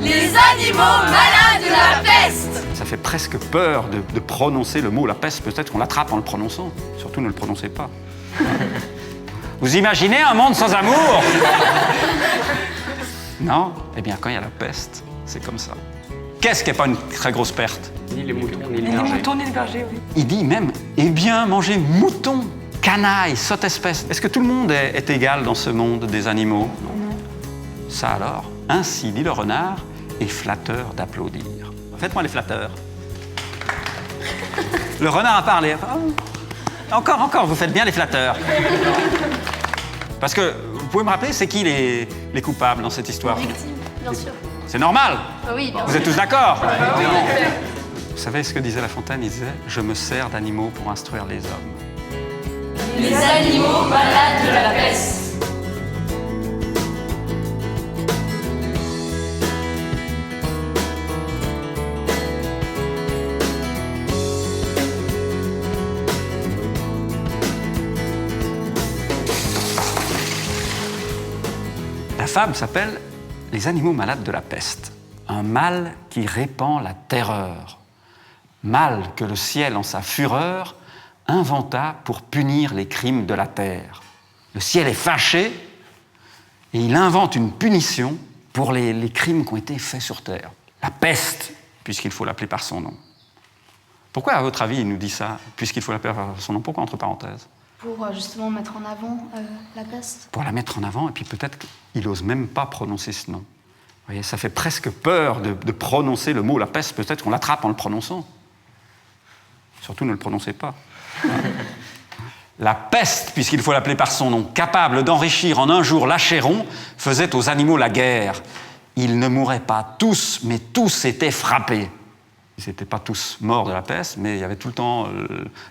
Les animaux malades de la peste. Ça fait presque peur de prononcer le mot la peste. Peut-être qu'on l'attrape en le prononçant. Surtout ne le prononcez pas. Vous imaginez un monde sans amour? Non? Eh bien, quand il y a la peste, c'est comme ça. Qu'est-ce qui n'est pas une très grosse perte? Ni les moutons, ni les Les bergers. moutons ni les bergers, oui. Il dit même, eh bien, manger mouton, canaille, sotte espèce. Est-ce que tout le monde est égal dans ce monde des animaux? Non. Ça alors, ainsi dit le renard, est flatteur d'applaudir. Faites-moi les flatteurs. Le renard a parlé. Oh, encore, vous faites bien les flatteurs. Parce que, vous pouvez me rappeler, c'est qui les coupables dans cette histoire? Les victimes, bien sûr. C'est normal. Oui, bien Vous sûr. êtes tous d'accord? Vous savez ce que disait La Fontaine? Il disait « Je me sers d'animaux pour instruire les hommes ». Les animaux malades de la peste. La fable s'appelle « Les animaux malades de la peste ». Un mal qui répand la terreur. Mal que le ciel, en sa fureur, inventa pour punir les crimes de la terre. Le ciel est fâché et il invente une punition pour les crimes qui ont été faits sur terre. La peste, puisqu'il faut l'appeler par son nom. Pourquoi, à votre avis, il nous dit ça, puisqu'il faut l'appeler par son nom? Pourquoi entre parenthèses? Pour justement mettre en avant la peste. Pour la mettre en avant, et puis peut-être qu'il n'ose même pas prononcer ce nom. Vous voyez, ça fait presque peur de prononcer le mot la peste. Peut-être qu'on l'attrape en le prononçant. Surtout ne le prononcez pas. La peste, puisqu'il faut l'appeler par son nom, capable d'enrichir en un jour l'Achéron, faisait aux animaux la guerre. Ils ne mouraient pas tous, mais tous étaient frappés. Ils n'étaient pas tous morts de la peste, mais il y avait tout le temps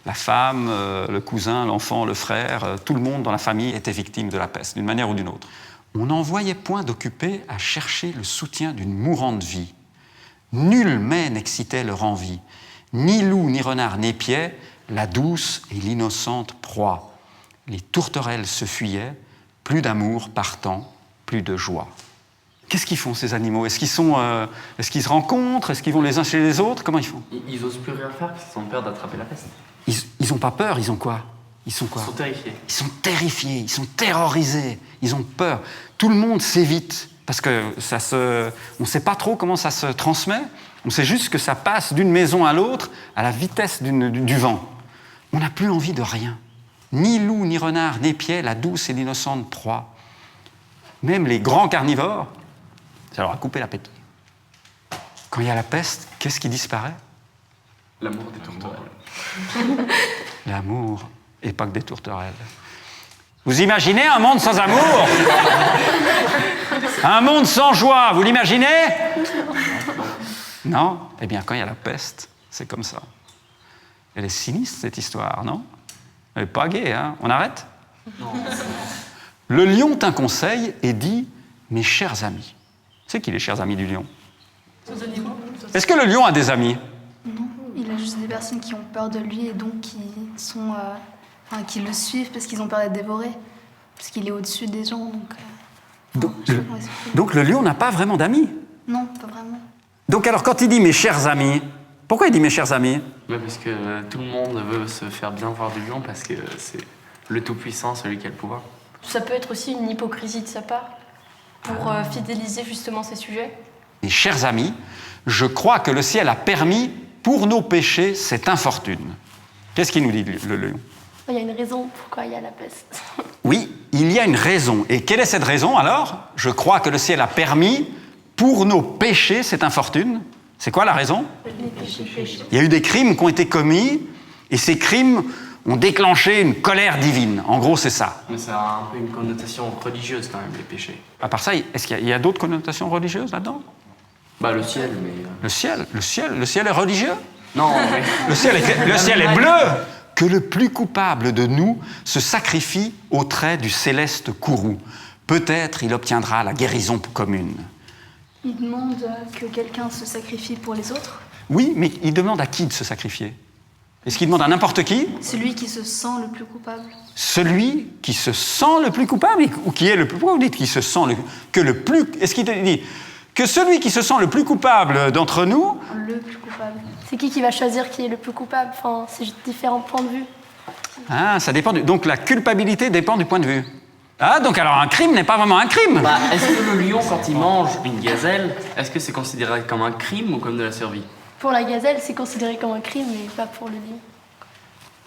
la femme, le cousin, l'enfant, le frère, tout le monde dans la famille était victime de la peste, d'une manière ou d'une autre. On n'en voyait point d'occupés à chercher le soutien d'une mourante vie. Nul mets n'excitait leur envie, ni loup, ni renard, n'épiaient la douce et l'innocente proie. Les tourterelles se fuyaient, plus d'amour partant, plus de joie. Qu'est-ce qu'ils font, ces animaux? Est-ce qu'ils se rencontrent? Est-ce qu'ils vont les uns chez les autres? Comment ils font? Ils osent plus rien faire parce qu'ils ont peur d'attraper la peste. Ils n'ont pas peur, ils ont quoi? Ils sont quoi? Ils sont terrifiés. Ils sont terrifiés, ils sont terrorisés, ils ont peur. Tout le monde s'évite, parce que on ne sait pas trop comment ça se transmet, on sait juste que ça passe d'une maison à l'autre à la vitesse du vent. On n'a plus envie de rien. Ni loup, ni renard, n'épiaient la douce et l'innocente proie. Même les grands carnivores, ça leur a coupé l'appétit. Quand il y a la peste, qu'est-ce qui disparaît? L'amour des tourterelles. L'amour, et pas que des tourterelles. Vous imaginez un monde sans amour? Un monde sans joie, vous l'imaginez? Non? Eh bien, quand il y a la peste, c'est comme ça. Elle est sinistre, cette histoire, non? Elle n'est pas gaie, hein? On arrête? Non. Le lion tint conseil et dit « Mes chers amis ». C'est qui les chers amis du lion? Est-ce que le lion a des amis? Non, il a juste des personnes qui ont peur de lui et donc qui le suivent parce qu'ils ont peur d'être dévorés. Parce qu'il est au-dessus des gens, donc... Donc le lion n'a pas vraiment d'amis? Non, pas vraiment. Donc alors quand il dit « mes chers amis », pourquoi il dit « mes chers amis » ? Ouais, parce que tout le monde veut se faire bien voir du lion parce que c'est le tout-puissant, celui qui a le pouvoir. Ça peut être aussi une hypocrisie de sa part pour fidéliser justement ses sujets. Mes chers amis, je crois que le ciel a permis pour nos péchés cette infortune. Qu'est-ce qu'il nous dit, le lion? Il y a une raison pourquoi il y a la peste. Oui, il y a une raison. Et quelle est cette raison alors? Je crois que le ciel a permis pour nos péchés cette infortune. C'est quoi la raison? Les péchés. Il y a eu des crimes qui ont été commis et ces crimes ont déclenché une colère divine. En gros, c'est ça. Mais ça a un peu une connotation religieuse quand même, les péchés. À part ça, est-ce qu'il y a d'autres connotations religieuses là-dedans? Bah le ciel, mais... Le ciel est religieux? Non, mais... Le ciel est bleu. Que le plus coupable de nous se sacrifie au trait du céleste courroux. Peut-être il obtiendra la guérison commune. Il demande que quelqu'un se sacrifie pour les autres. Oui, mais il demande à qui de se sacrifier? Est-ce qu'il demande à n'importe qui? Celui qui se sent le plus coupable. Celui qui se sent le plus coupable ou qui est le plus... Pourquoi vous dites qu'il se sent que le plus... Est-ce qu'il dit que celui qui se sent le plus coupable d'entre nous, Le plus coupable. C'est qui va choisir qui est le plus coupable? Enfin, c'est différents points de vue. ça dépend donc la culpabilité dépend du point de vue. Ah, donc alors un crime n'est pas vraiment un crime. Bah, est-ce que le lion, quand il mange une gazelle, est-ce que c'est considéré comme un crime ou comme de la survie? Pour la gazelle, c'est considéré comme un crime, mais pas pour le lion.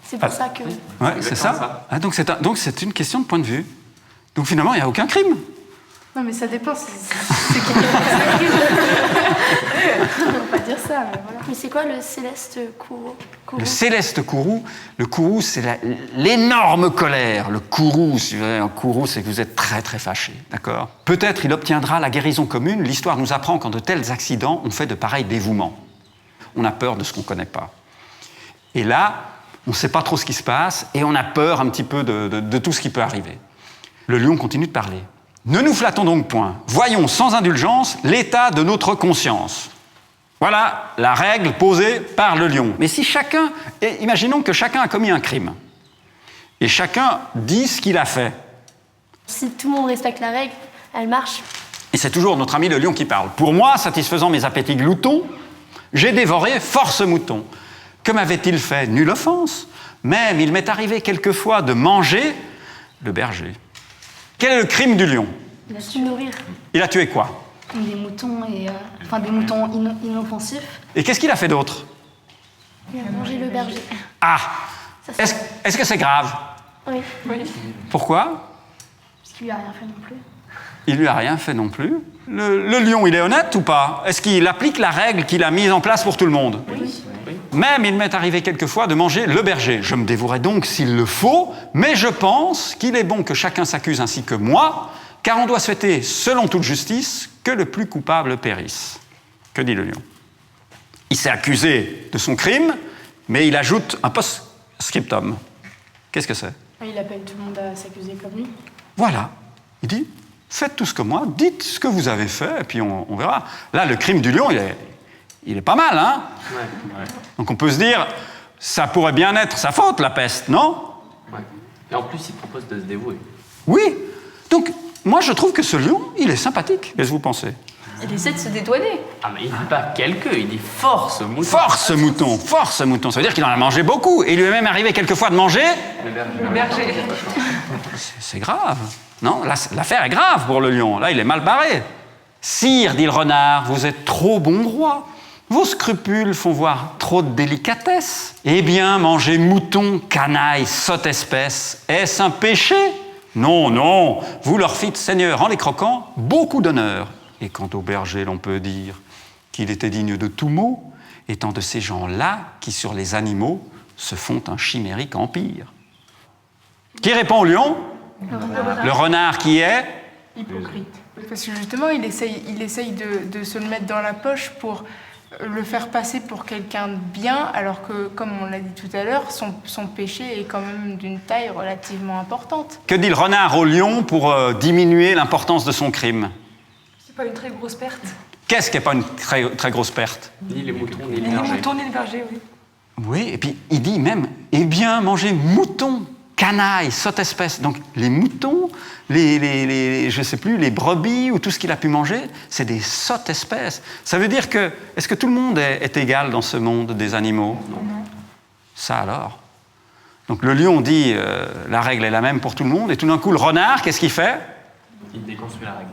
C'est pour ça que... Ouais, c'est ça. Ah, donc c'est une question de point de vue. Donc finalement, il n'y a aucun crime. Non, mais ça dépend. C'est qu'on peut pas dire ça, mais voilà. Mais c'est quoi le céleste kourou? Le céleste kourou, c'est l'énorme colère. Le kourou, si vous avez un kourou, c'est que vous êtes très très fâché, d'accord? Peut-être il obtiendra la guérison commune. L'histoire nous apprend qu'en de tels accidents, on fait de pareils dévouements. On a peur de ce qu'on ne connaît pas. Et là, on ne sait pas trop ce qui se passe et on a peur un petit peu de tout ce qui peut arriver. Le lion continue de parler. Ne nous flattons donc point. Voyons sans indulgence l'état de notre conscience. Voilà la règle posée par le lion. Mais si chacun, imaginons que chacun a commis un crime, et chacun dit ce qu'il a fait. Si tout le monde respecte la règle, elle marche. Et c'est toujours notre ami le lion qui parle. Pour moi, satisfaisant mes appétits gloutons, j'ai dévoré force mouton. Que m'avait-il fait? Nulle offense. Même il m'est arrivé quelquefois de manger le berger. Quel est le crime du lion? Il a su nourrir. Il a tué quoi? Des moutons, des moutons inoffensifs. Et qu'est-ce qu'il a fait d'autre? Il a mangé le berger. Ah! Ça, c'est- Est-ce que c'est grave? Oui. Pourquoi? Parce qu'il lui a rien fait non plus. Il lui a rien fait non plus. Le lion, il est honnête ou pas? Est-ce qu'il applique la règle qu'il a mise en place pour tout le monde? Oui. Même il m'est arrivé quelquefois de manger le berger. Je me dévouerai donc s'il le faut, mais je pense qu'il est bon que chacun s'accuse ainsi que moi, car on doit souhaiter, selon toute justice, que le plus coupable périsse. Que dit le lion? Il s'est accusé de son crime, mais il ajoute un post-scriptum. Qu'est-ce que c'est? Il appelle tout le monde à s'accuser comme lui. Voilà. Il dit, faites tout ce que moi, dites ce que vous avez fait, et puis on verra. Là, le crime du lion, il est pas mal, hein? Ouais. Donc on peut se dire, ça pourrait bien être sa faute, la peste, non? Ouais. Et en plus, il propose de se dévouer. Oui. Donc, moi, je trouve que ce lion, il est sympathique. Qu'est-ce que vous pensez? Il essaie de se dédouaner. Ah, mais il dit pas quelques, il dit force mouton. Force mouton, force mouton. Ça veut dire qu'il en a mangé beaucoup. Et il lui est même arrivé quelquefois de manger. Le berger. C'est grave. Non, là, l'affaire est grave pour le lion. Là, il est mal barré. Sire, dit le renard, vous êtes trop bon roi. Vos scrupules font voir trop de délicatesse. Eh bien, manger mouton, canaille, sotte espèce, est-ce un péché? Non, non, vous leur fîtes, Seigneur, en les croquant, beaucoup d'honneur. Et quant au berger, l'on peut dire qu'il était digne de tout mot, étant de ces gens-là qui, sur les animaux, se font un chimérique empire. Qui répond au lion? Le renard qui est? Hypocrite. Parce que justement, il essaye de se le mettre dans la poche pour le faire passer pour quelqu'un de bien, alors que, comme on l'a dit tout à l'heure, son péché est quand même d'une taille relativement importante. Que dit le renard au lion pour diminuer l'importance de son crime? C'est pas une très grosse perte. Qu'est-ce qui n'est pas une très, très grosse perte? Ni les moutons, ni les Ni le bergers. mouton, ni le berger, oui. Oui, et puis il dit même, eh bien, manger mouton, canaille, sotte espèce. Donc les moutons, je sais plus, les brebis ou tout ce qu'il a pu manger, c'est des sottes espèces. Ça veut dire que, est-ce que tout le monde est égal dans ce monde des animaux? Non. Ça alors? Donc le lion dit, la règle est la même pour tout le monde, et tout d'un coup, le renard, qu'est-ce qu'il fait? Il déconstruit la règle.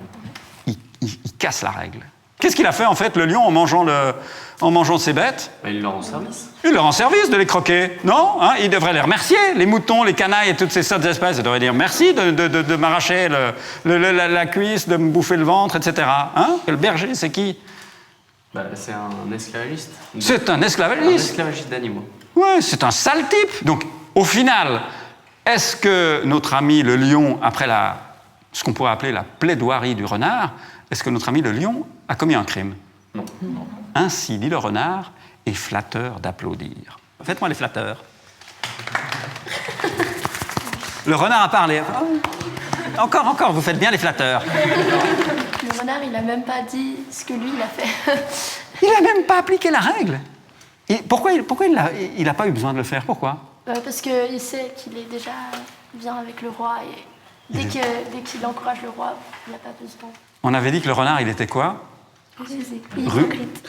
Il casse la règle. Qu'est-ce qu'il a fait en fait, le lion, en mangeant ses bêtes? Bah, il leur rend service. Il leur rend service de les croquer, non? Il devrait les remercier, les moutons, les canailles et toutes ces sortes d'espèces. Il devrait dire merci de m'arracher la cuisse, de me bouffer le ventre, etc. Le berger, c'est qui? Bah, c'est un esclavagiste. C'est un Un esclavagiste. esclavagiste d'animaux. Ouais, c'est un sale type. Donc, au final, est-ce que notre ami le lion, après ce qu'on pourrait appeler la plaidoirie du renard, est-ce que notre ami le lion a commis un crime? Non. Ainsi, dit le renard, est flatteur d'applaudir. Faites-moi les flatteurs. Le renard a parlé. Encore, vous faites bien les flatteurs. Le renard, il a même pas dit ce que lui, il a fait. Il n'a même pas appliqué la règle. Et pourquoi il n'a pas eu besoin de le faire? Pourquoi? Parce qu'il sait qu'il est déjà bien avec le roi et dès qu'il encourage le roi, il n'a pas besoin. On avait dit que le renard, il était quoi?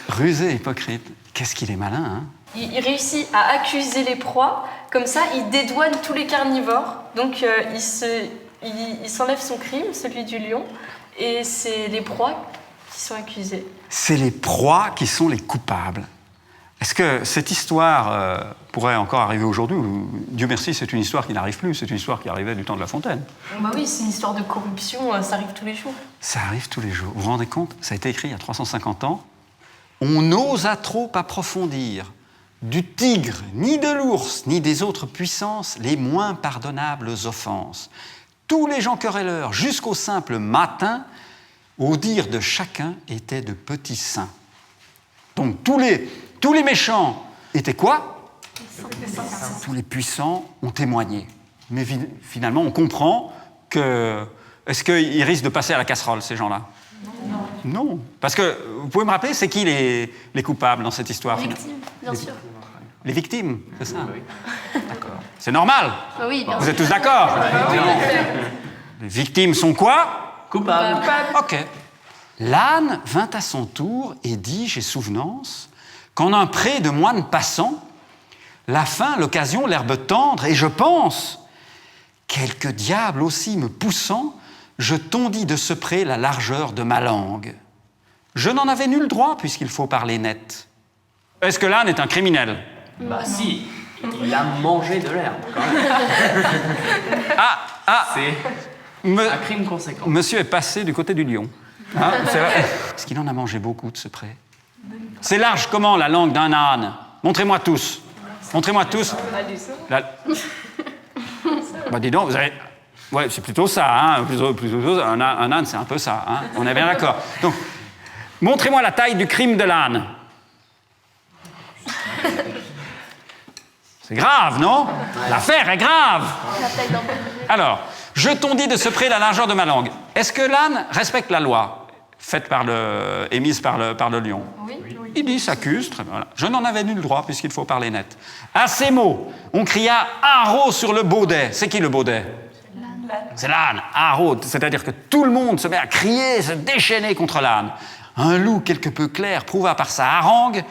Rusé, hypocrite. Qu'est-ce qu'il est malin, hein? Il réussit à accuser les proies, comme ça il dédouane tous les carnivores. Donc il s'enlève son crime, celui du lion, et c'est les proies qui sont accusées. C'est les proies qui sont les coupables. Est-ce que cette histoire pourrait encore arriver aujourd'hui ou, Dieu merci, c'est une histoire qui n'arrive plus, c'est une histoire qui arrivait du temps de La Fontaine? Bah oui, c'est une histoire de corruption, ça arrive tous les jours. Ça arrive tous les jours. Vous vous rendez compte? Ça a été écrit il y a 350 ans. On n'osa trop approfondir du tigre, ni de l'ours, ni des autres puissances, les moins pardonnables offenses. Tous les gens querelleurs, jusqu'au simple matin, au dire de chacun, étaient de petits saints. Donc tous les méchants étaient quoi? Tous les puissants ont témoigné. Mais finalement, on comprend que... Est-ce qu'ils risquent de passer à la casserole, ces gens-là? Non. Parce que, vous pouvez me rappeler, c'est qui les coupables dans cette histoire? Les victimes, bien sûr. Les victimes, c'est ça? D'accord. C'est normal. Oui, bien Vous sûr. êtes tous d'accord? Les victimes sont quoi? Coupable. Ok. L'âne vint à son tour et dit, j'ai souvenance, qu'en un pré de moines passants, la faim, l'occasion, l'herbe tendre, et je pense, quelque diable aussi me poussant, je tondis de ce pré la largeur de ma langue. Je n'en avais nul droit, puisqu'il faut parler net. Est-ce que l'âne est un criminel? Bah si, il a mangé de l'herbe, quand même. C'est un crime conséquent. Monsieur est passé du côté du lion. Hein, c'est vrai. Est-ce qu'il en a mangé beaucoup de ce pré? C'est large comment, la langue d'un âne? Montrez-moi tous. Montrez-moi tous. Bah dis donc, vous avez... Ouais, c'est plutôt ça, hein. Plutôt un âne, c'est un peu ça, hein. On est bien d'accord. Donc, montrez-moi la taille du crime de l'âne. C'est grave, non? L'affaire est grave. Alors, je t'en dis de ce près la largeur de ma langue. Est-ce que l'âne respecte la loi faite émise par le lion? Oui. Il dit, s'accuse, très bien. Voilà. Je n'en avais nul droit, puisqu'il faut parler net. À ces mots, on cria « Haro » sur le baudet. C'est qui le baudet? C'est l'âne, Haro. C'est-à-dire que tout le monde se met à crier, se déchaîner contre l'âne. Un loup quelque peu clair prouva par sa harangue,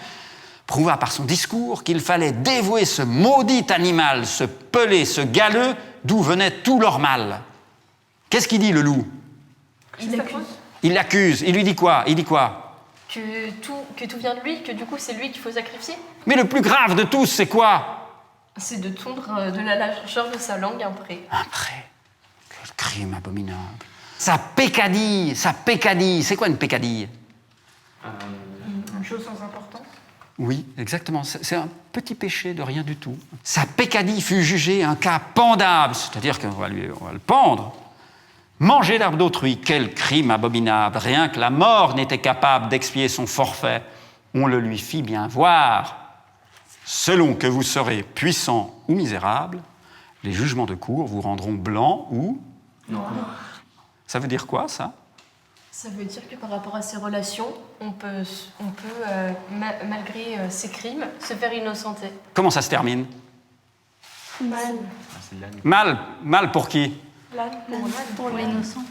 prouva par son discours qu'il fallait dévouer ce maudit animal, ce pelé, ce galeux, d'où venait tout leur mal. Qu'est-ce qu'il dit, le loup? Il l'accuse. Il lui dit quoi? Il dit quoi? Que tout vient de lui, que du coup c'est lui qu'il faut sacrifier. Mais le plus grave de tous, c'est quoi? C'est de tondre de la largeur de sa langue un pré. Un pré. Quel crime abominable. Ça pécadille. C'est quoi une pécadille? Une chose sans importance. Oui, exactement. C'est un petit péché de rien du tout. Sa pécadille fut jugée un cas pendable, c'est-à-dire qu'on va le pendre. Manger l'herbe d'autrui, quel crime abominable. Rien que la mort n'était capable d'expier son forfait. On le lui fit bien voir. Selon que vous serez puissant ou misérable, les jugements de cour vous rendront blanc ou... Non. Ça veut dire quoi, ça? Ça veut dire que par rapport à ses relations, on peut malgré ses crimes, se faire innocenter. Comment ça se termine? Mal. Mal pour qui? Pour l'innocent.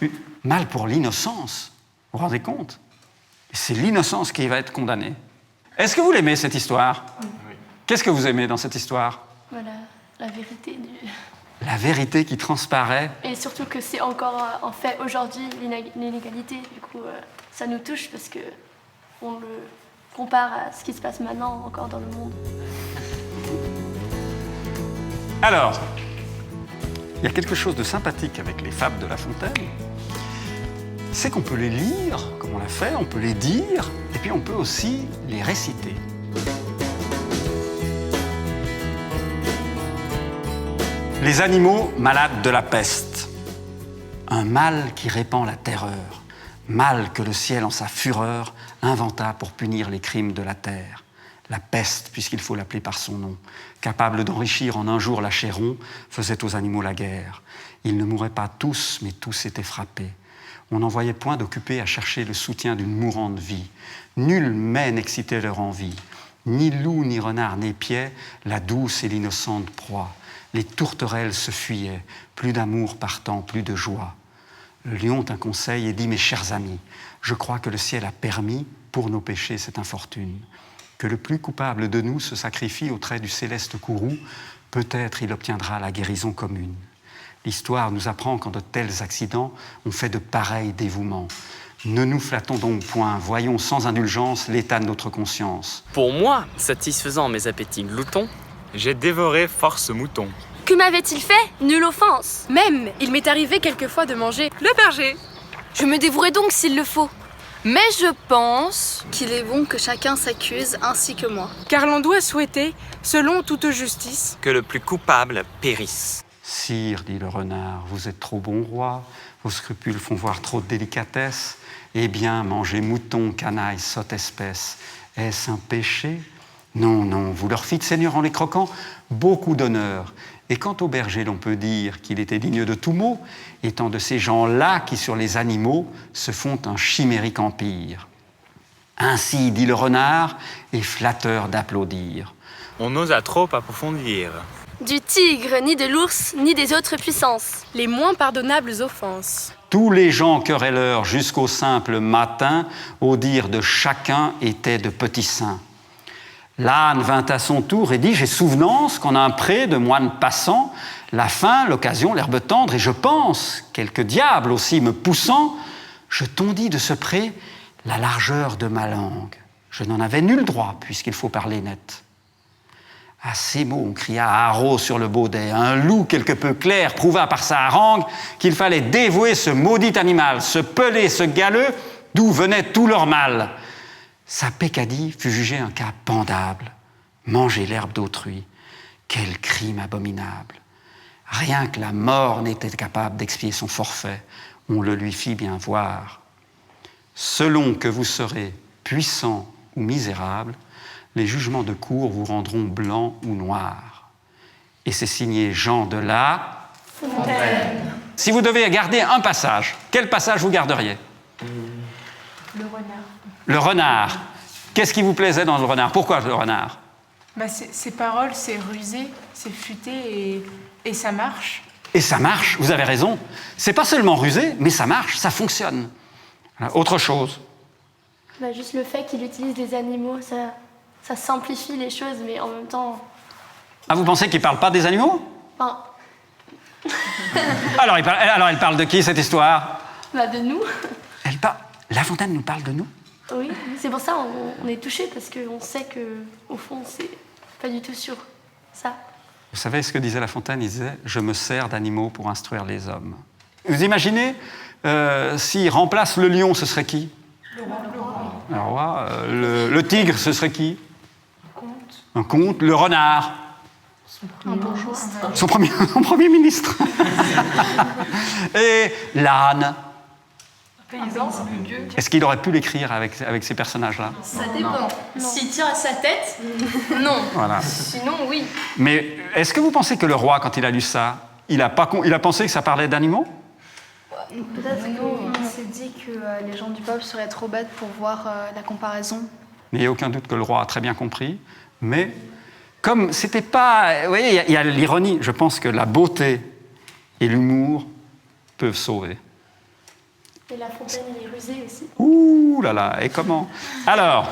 Mal pour l'innocence. Vous vous rendez compte? C'est l'innocence qui va être condamnée. Est-ce que vous l'aimez, cette histoire? Oui. Qu'est-ce que vous aimez dans cette histoire? Voilà, la vérité du... La vérité qui transparaît. Et surtout que c'est encore en fait aujourd'hui l'inégalité. Du coup, ça nous touche parce que on le compare à ce qui se passe maintenant encore dans le monde. Alors, il y a quelque chose de sympathique avec les fables de La Fontaine. C'est qu'on peut les lire, comme on l'a fait, on peut les dire, et puis on peut aussi les réciter. Les animaux malades de la peste. Un mal qui répand la terreur. Mal que le ciel en sa fureur inventa pour punir les crimes de la terre. La peste, puisqu'il faut l'appeler par son nom, capable d'enrichir en un jour la Chéron, faisait aux animaux la guerre. Ils ne mouraient pas tous, mais tous étaient frappés. On n'en voyait point d'occupés à chercher le soutien d'une mourante vie. Nul mets n'excitait leur envie. Ni loup, ni renard n'épiaient la douce et l'innocente proie. Les tourterelles se fuyaient, plus d'amour partant, plus de joie. Le lion tint conseil et dit « Mes chers amis, je crois que le ciel a permis, pour nos péchés, cette infortune. Que le plus coupable de nous se sacrifie au trait du céleste courroux, peut-être il obtiendra la guérison commune. L'histoire nous apprend qu'en de tels accidents, on fait de pareils dévouements. Ne nous flattons donc point, voyons sans indulgence l'état de notre conscience. Pour moi, satisfaisant mes appétits gloutons, j'ai dévoré force mouton. Que m'avait-il fait? Nulle offense. Même, il m'est arrivé quelquefois de manger le berger. Je me dévouerai donc s'il le faut. Mais je pense qu'il est bon que chacun s'accuse ainsi que moi. Car l'on doit souhaiter, selon toute justice, que le plus coupable périsse. Sire, dit le renard, vous êtes trop bon roi, vos scrupules font voir trop de délicatesse. Eh bien, manger mouton, canaille, sotte espèce, est-ce un péché? Non, non, vous leur fîtes, Seigneur, en les croquant, beaucoup d'honneur. Et quant au berger, l'on peut dire qu'il était digne de tout mot, étant de ces gens-là qui, sur les animaux, se font un chimérique empire. Ainsi, dit le renard, est flatteur d'applaudir. On n'osa trop approfondir. Du tigre, ni de l'ours, ni des autres puissances. Les moins pardonnables offenses. Tous les gens querelleurs jusqu'au simple matin, au dire de chacun, étaient de petits saints. L'âne vint à son tour et dit « J'ai souvenance qu'en un pré de moines passants, la faim, l'occasion, l'herbe tendre, et je pense, quelque diable aussi me poussant, je tondis de ce pré la largeur de ma langue. Je n'en avais nul droit, puisqu'il faut parler net. » À ces mots, on cria à haro sur le baudet. Un loup quelque peu clair prouva par sa harangue qu'il fallait dévouer ce maudit animal, ce pelé, ce galeux, d'où venait tout leur mal. Sa peccadille fut jugée un cas pendable. Manger l'herbe d'autrui, quel crime abominable! Rien que la mort n'était capable d'expier son forfait. On le lui fit bien voir. Selon que vous serez puissant ou misérable, les jugements de cour vous rendront blanc ou noir. Et c'est signé Jean de La Fontaine. Si vous devez garder un passage, quel passage vous garderiez? Le renard. Le renard. Qu'est-ce qui vous plaisait dans le renard? Pourquoi le renard? Ces paroles, c'est rusé, c'est futé et ça marche. Et ça marche, vous avez raison. C'est pas seulement rusé, mais ça marche, ça fonctionne. Voilà. Autre chose? Juste le fait qu'il utilise des animaux, ça simplifie les choses, mais en même temps... Ah, vous pensez qu'il parle pas des animaux? Enfin... alors, elle parle de qui, cette histoire? De nous. La Fontaine nous parle de nous? Oui, c'est pour ça on est touchés, parce qu'on sait qu'au fond, c'est pas du tout sur ça. Vous savez ce que disait La Fontaine? Il disait « Je me sers d'animaux pour instruire les hommes ». Vous imaginez, s'il remplace le lion, ce serait qui? Le roi. Le tigre, ce serait qui? Un comte. Le renard? Un bourgeois. Son premier ministre. Et l'âne? Est-ce qu'il aurait pu l'écrire avec ces personnages-là? Ça dépend. S'il tire à sa tête, non. Voilà. Sinon, oui. Mais est-ce que vous pensez que le roi, quand il a lu ça, il a pensé que ça parlait d'animaux? Peut-être qu'il s'est dit que les gens du peuple seraient trop bêtes pour voir la comparaison. Il n'y a aucun doute que le roi a très bien compris, mais comme c'était pas... Vous voyez, il y a l'ironie. Je pense que la beauté et l'humour peuvent sauver. Et La Fontaine, il est rusé aussi. Ouh là là, et comment? Alors,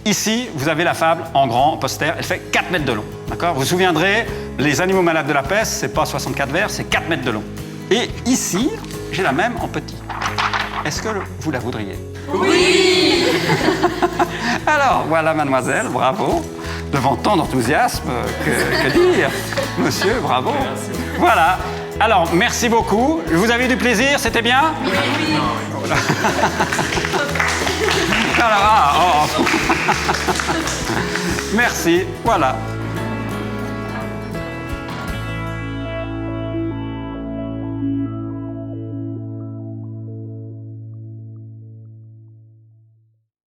ici, vous avez la fable en grand, poster, elle fait 4 mètres de long. D'accord? Vous vous souviendrez, les animaux malades de la peste, c'est pas 64 vers, c'est 4 mètres de long. Et ici, j'ai la même en petit. Est-ce que vous la voudriez? Oui. Alors, voilà, mademoiselle, bravo. Devant tant d'enthousiasme, que dire? Monsieur, bravo. Voilà. Alors, merci beaucoup. Vous avez eu du plaisir, c'était bien? Oui. Alors, merci, voilà.